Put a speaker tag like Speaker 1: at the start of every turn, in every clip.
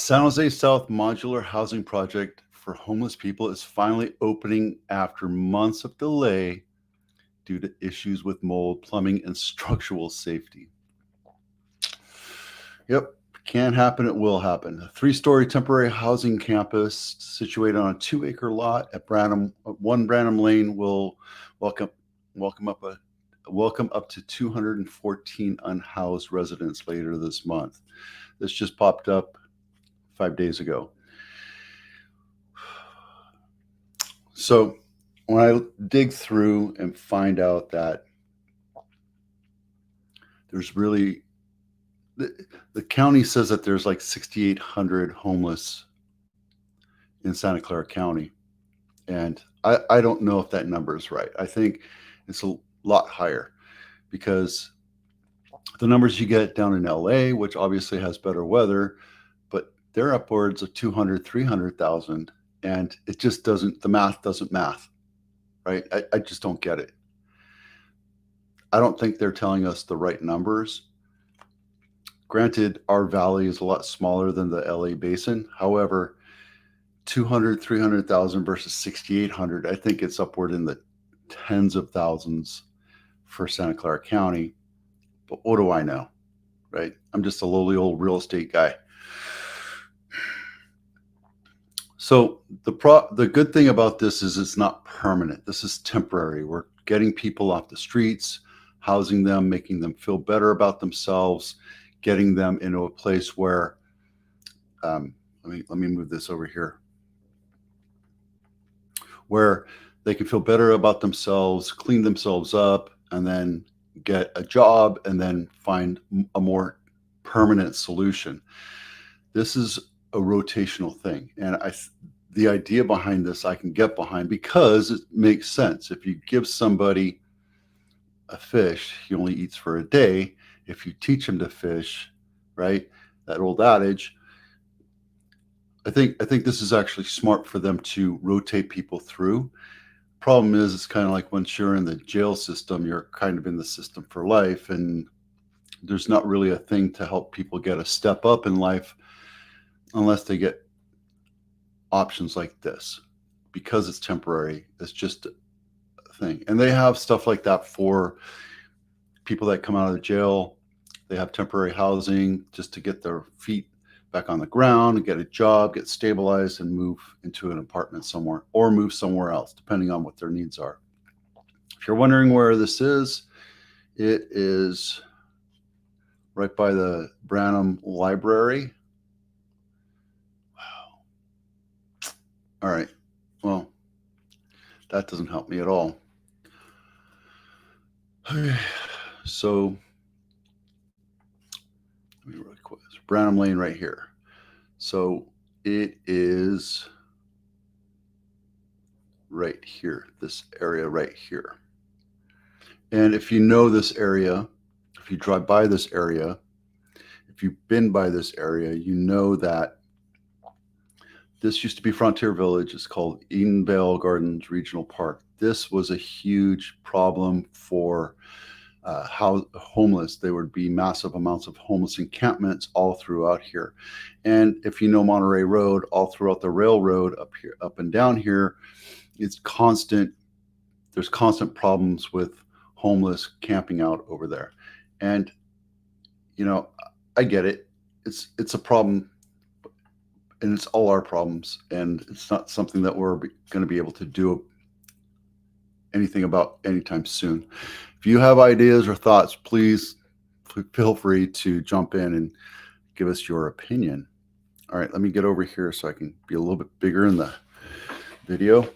Speaker 1: San Jose South modular housing project for homeless people is finally opening after months of delay due to issues with mold, plumbing, and structural safety. Yep, can happen, it will happen. A 3-story temporary housing campus situated on a 2-acre lot at 1 Branham Lane will welcome up to 214 unhoused residents later this month. This just popped up 5 days ago. So when I dig through and find out that there's really, the county says that there's like 6,800 homeless in Santa Clara County. And I don't know if that number is right. I think it's a lot higher because the numbers you get down in LA, which obviously has better weather, but they're upwards of 200, 300,000. And it just doesn't, the math doesn't math, right? I just don't get it. I don't think they're telling us the right numbers. Granted, our valley is a lot smaller than the LA basin. However, 200, 300,000 versus 6,800, I think it's upward in the tens of thousands for Santa Clara County. But what do I know, right? I'm just a lowly old real estate guy. So the good thing about this is it's not permanent. This is temporary. We're getting people off the streets, housing them, making them feel better about themselves, getting them into a place where, let me move this over here, where they can feel better about themselves, clean themselves up, and then get a job and then find a more permanent solution. This is a rotational thing. And the idea behind this I can get behind because it makes sense. If you give somebody a fish, he only eats for a day. If you teach him to fish, right? That old adage. I think this is actually smart for them to rotate people through. Problem is, it's kind of like once you're in the jail system, you're kind of in the system for life, and there's not really a thing to help people get a step up in life unless they get options like this. Because it's temporary, it's just a thing. And they have stuff like that for people that come out of the jail. They have temporary housing just to get their feet back on the ground and get a job, get stabilized, and move into an apartment somewhere or move somewhere else, depending on what their needs are. If you're wondering where this is, it is right by the Branham Library. Wow. All right. Well, that doesn't help me at all. So, let me really quick. It's Branham Lane right here. So it is right here, this area right here. And if you know this area, if you drive by this area, if you've been by this area, you know that this used to be Frontier Village. It's called Edenvale Gardens Regional Park. This was a huge problem for how homeless. There would be massive amounts of homeless encampments all throughout here. And if you know Monterey Road, all throughout the railroad up here, up and down here, it's constant. There's constant problems with homeless camping out over there. And, you know, I get it. It's a problem, and it's all our problems. And it's not something that we're going to be able to do anything about anytime soon. If you have ideas or thoughts, please feel free to jump in and give us your opinion. All right, let me get over here so I can be a little bit bigger in the video.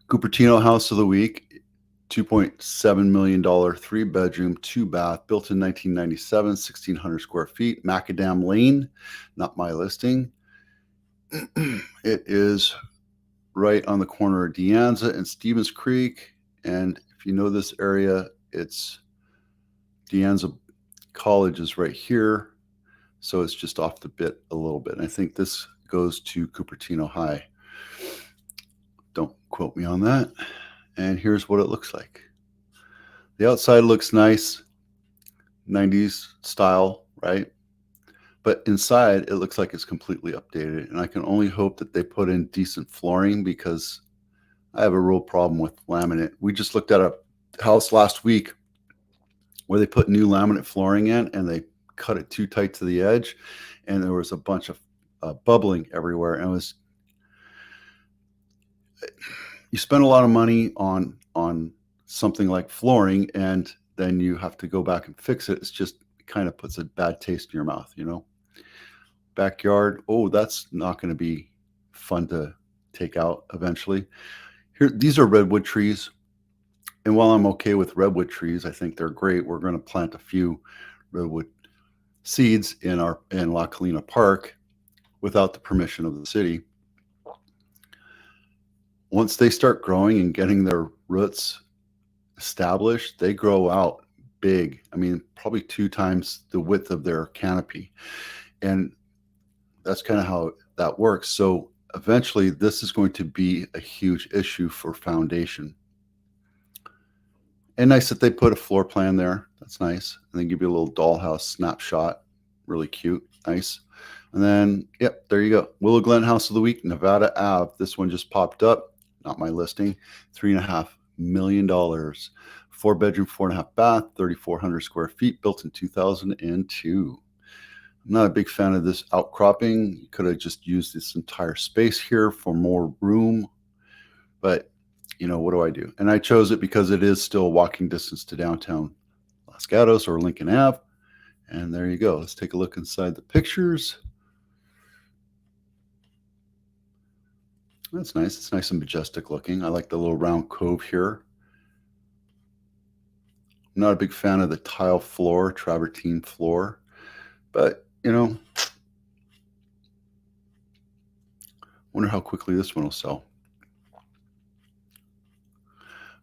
Speaker 1: Cupertino House of the Week, $2.7 million, 3-bedroom, 2-bath, built in 1997, 1,600 square feet, Macadam Lane, not my listing. It is right on the corner of De Anza and Stevens Creek. And if you know this area, it's De Anza College is right here. So it's just off the bit a little bit. And I think this goes to Cupertino High. Don't quote me on that. And here's what it looks like. The outside looks nice, 90s style, right? but inside it looks like it's completely updated. And I can only hope that they put in decent flooring, because I have a real problem with laminate. We just looked at a house last week where they put new laminate flooring in and they cut it too tight to the edge, and there was a bunch of bubbling everywhere. And it was, you spend a lot of money on something like flooring, and then you have to go back and fix it. It's just, it kind of puts a bad taste in your mouth, you know. Backyard, oh, that's not going to be fun to take out eventually. Here, these are redwood trees, and while I'm okay with redwood trees, I think they're great. We're going to plant a few redwood seeds in La Colina Park without the permission of the city. Once they start growing and getting their roots established, they grow out big. I mean, probably 2 times the width of their canopy. And that's kind of how that works. So eventually this is going to be a huge issue for foundation. And nice that they put a floor plan there. That's nice. And they give you a little dollhouse snapshot. Really cute. Nice. And then, yep, there you go. Willow Glen House of the Week, Nevada Ave. This one just popped up. Not my listing. $3.5 million. 4-bedroom, 4.5 bath, 3,400 square feet, built in 2002. I'm not a big fan of this outcropping. You could have just used this entire space here for more room. But, you know, what do I do? And I chose it because it is still walking distance to downtown Los Gatos or Lincoln Ave. And there you go. Let's take a look inside the pictures. That's nice. It's nice and majestic looking. I like the little round cove here. I'm not a big fan of the tile floor, travertine floor, but, you know, wonder how quickly this one will sell.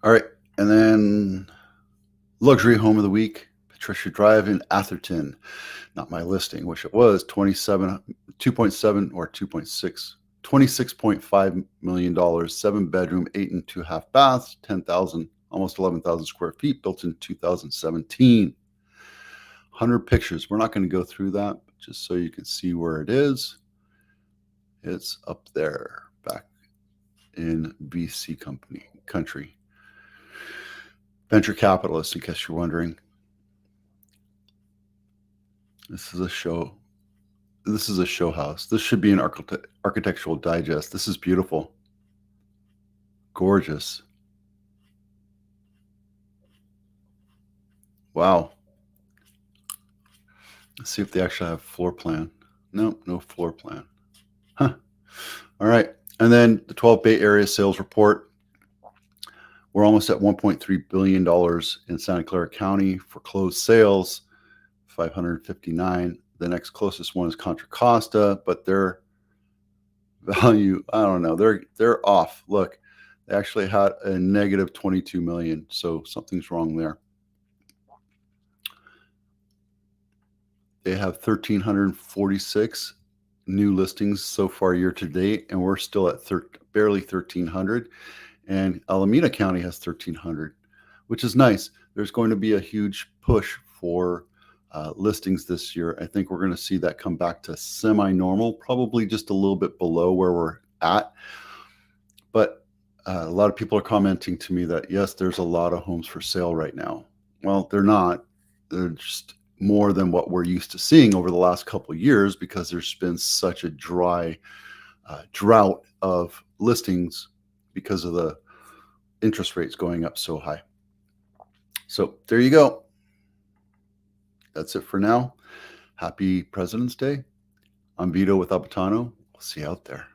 Speaker 1: All right. And then luxury home of the week, Patricia Drive in Atherton. Not my listing, which it was 2.7 or 2.6. $26.5 million, 7-bedroom, 8.5 baths, 10,000, almost 11,000 square feet, built in 2017. 100 pictures. We're not going to go through that, but just so you can see where it is. It's up there, back in BC country. Venture capitalist, in case you're wondering. This is a show. This is a show house. This should be an architectural digest. This is beautiful. Gorgeous. Wow. Let's see if they actually have floor plan. No, no floor plan. Huh. All right. And then the 12 Bay Area sales report. We're almost at $1.3 billion in Santa Clara County for closed sales, 559. The next closest one is Contra Costa, but their value, I don't know, they're off. Look, they actually had a negative 22 million, so something's wrong there. They have 1,346 new listings so far year to date, and we're still at barely 1,300. And Alameda County has 1,300, which is nice. There's going to be a huge push for listings this year. I think we're going to see that come back to semi-normal, probably just a little bit below where we're at. But a lot of people are commenting to me that, yes, there's a lot of homes for sale right now. Well, they're not. They're just more than what we're used to seeing over the last couple of years, because there's been such a dry drought of listings because of the interest rates going up so high. So there you go. That's it for now. Happy President's Day. I'm Vito with Cupertino. We'll see you out there.